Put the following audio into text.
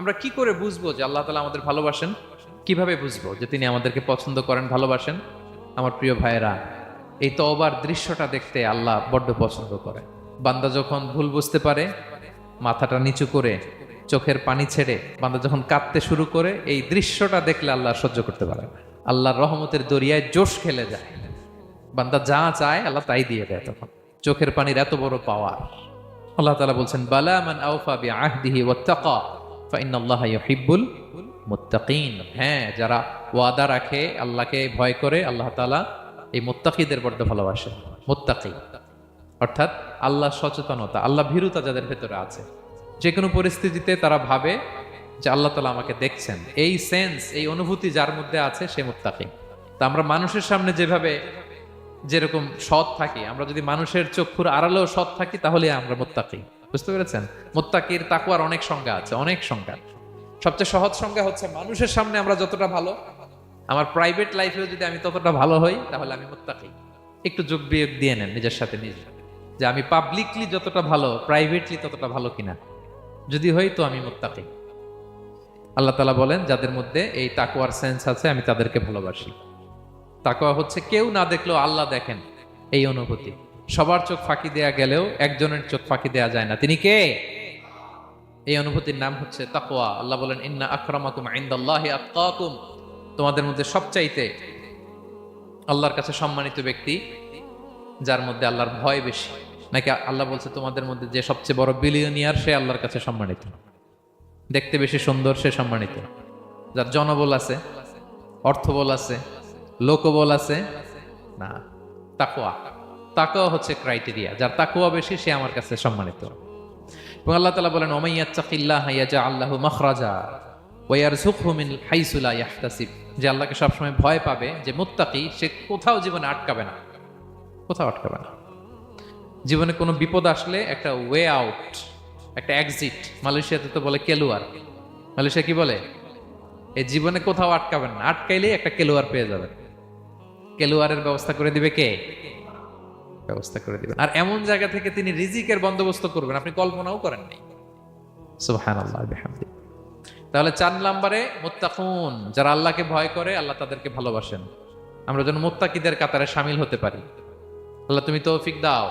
আমরা কি করে বুঝবো যে আল্লাহ তাআলা আমাদের ভালোবাসেন? কিভাবে বুঝবো যে তিনি আমাদেরকে পছন্দ করেন, ভালোবাসেন? আমার প্রিয় ভাইয়েরা, এই তওবার দৃশ্যটা দেখতে আল্লাহ বড্ড পছন্দ করে। বান্দা যখন ভুল বুঝতে পারে, মাথাটা নিচু করে চোখের পানি ছেড়ে বান্দা যখন কাঁদতে শুরু করে, এই দৃশ্যটা দেখলে আল্লাহ সহ্য করতে পারে না। আল্লাহর রহমতের দরিয়ায় জোশ খেলে যায়। বান্দা যা চায় আল্লাহ তাই দিয়ে দেয়। তখন চোখের পানির এত বড় পাওয়ার। আল্লাহ তাআলা বলছেন, বালা মান আওফা বিআহদিহি ওয়াত্তাকা ফাইন্নাল্লাহা ইউহিব্বুল মুত্তাকিন। হ্যাঁ, যারা ওয়াদা রাখে, আল্লাহকে ভয় করে, আল্লাহ তাআলা এই মুত্তাকিদের বড্ড ভালোবাসেন। মুত্তাকি অর্থাৎ আল্লাহ সচেতনতা, আল্লাহ ভীরুতা যাদের ভেতরে আছে, যে কোনো পরিস্থিতিতে তারা ভাবে যে আল্লাহ তাআলা আমাকে দেখছেন, এই সেন্স, এই অনুভূতি যার মধ্যে আছে সে মুত্তাকি। তা আমরা মানুষের সামনে যেভাবে যেরকম সৎ থাকি, আমরা যদি মানুষের চক্ষুর আড়ালেও সৎ থাকি তাহলে আমরা মুত্তাকি। বুঝতে পেরেছেন? মুত্তাকির তাকওয়ার অনেক সংজ্ঞা আছে, অনেক সংজ্ঞা। সবচেয়ে সহজ সংজ্ঞা হচ্ছে, মানুষের সামনে আমরা যতটা ভালো, আমার প্রাইভেট লাইফেও যদি আমি ততটা ভালো হই তাহলে আমি মুত্তাকি। একটু যোগ বিয়োগ দিয়ে নেন নিজের সাথে নিজে, যে আমি পাবলিকলি যতটা ভালো, প্রাইভেটলি ততটা ভালো কিনা। যদি হই তো আমি মুত্তাকি। আল্লাহ তাআলা বলেন, যাদের মধ্যে এই তাকওয়ার সেন্স আছে আমি তাদেরকে ভালোবাসি। তাকওয়া হচ্ছে কেউ না দেখলেও আল্লাহ দেখেন, এই অনুভূতি। সবার চোখ ফাঁকি দেয়া গেলেও একজনের চোখ ফাঁকি দেয়া যায় না। তিনি কে? এই অনুভূতির নাম হচ্ছে তাকওয়া। আল্লাহ বলেন, ইন্না আকরামাকুম ইনদাল্লাহি আতকাকুম। তোমাদের মধ্যে সবচাইতে আল্লাহর কাছে সম্মানিত ব্যক্তি যার মধ্যে আল্লাহর ভয় বেশি। নাকি আল্লাহ বলছে, তোমাদের মধ্যে যে সবচেয়ে বড় বিলিয়নিয়ার সে আল্লাহর কাছে সম্মানিত। দেখতে বেশি সুন্দর সে সম্মানিত। যার জনবল আছে, অর্থবল আছে, লোকবল আছে না, তাকওয়া। তাকওয়া হচ্ছে ক্রাইটেরিয়া। যার তাকওয়া বেশি সে আমার কাছে সম্মানিত। এবং আল্লাহ তাআলা বলেন, ওয়া মাইয়াত্তাকিল্লাহা ইয়াজআল লাহু মাখরাজা ওয়া ইয়ারযুকহু মিন হাইসু লা ইয়াহতাসিব। যে আল্লাহকে সবসময় ভয় পাবে, যে মুত্তাকি, সে কোথাও জীবনে আটকাবে না, কোথাও আটকাবে না। জীবনে কোনো বিপদ আসলে একটা ওয়ে আউট, একটা এক্সিট। মালয়েশিয়াতে তো বলে কেলুয়ার। মালয়েশিয়া কি বলে? এই জীবনে কোথাও আটকাবেন না, আটকাইলেই একটা কেলুয়ার পেয়ে যাবেন। কেলুয়ারের ব্যবস্থা করে দিবে কে? ব্যবস্থা করে দিবেন। আর এমন জায়গা থেকে তিনি রিজিকের বন্দোবস্ত করবেন আপনি কল্পনাও করেন নাই। সুবহানাল্লাহ বিহামদি। তাহলে 4 নম্বরে মুত্তাকুন, যারা আল্লাহকে ভয় করে আল্লাহ তাদেরকে ভালোবাসেন। আমরা যেন মুত্তাকিদের কাতারে শামিল হতে পারি। আল্লাহ তুমি তৌফিক দাও।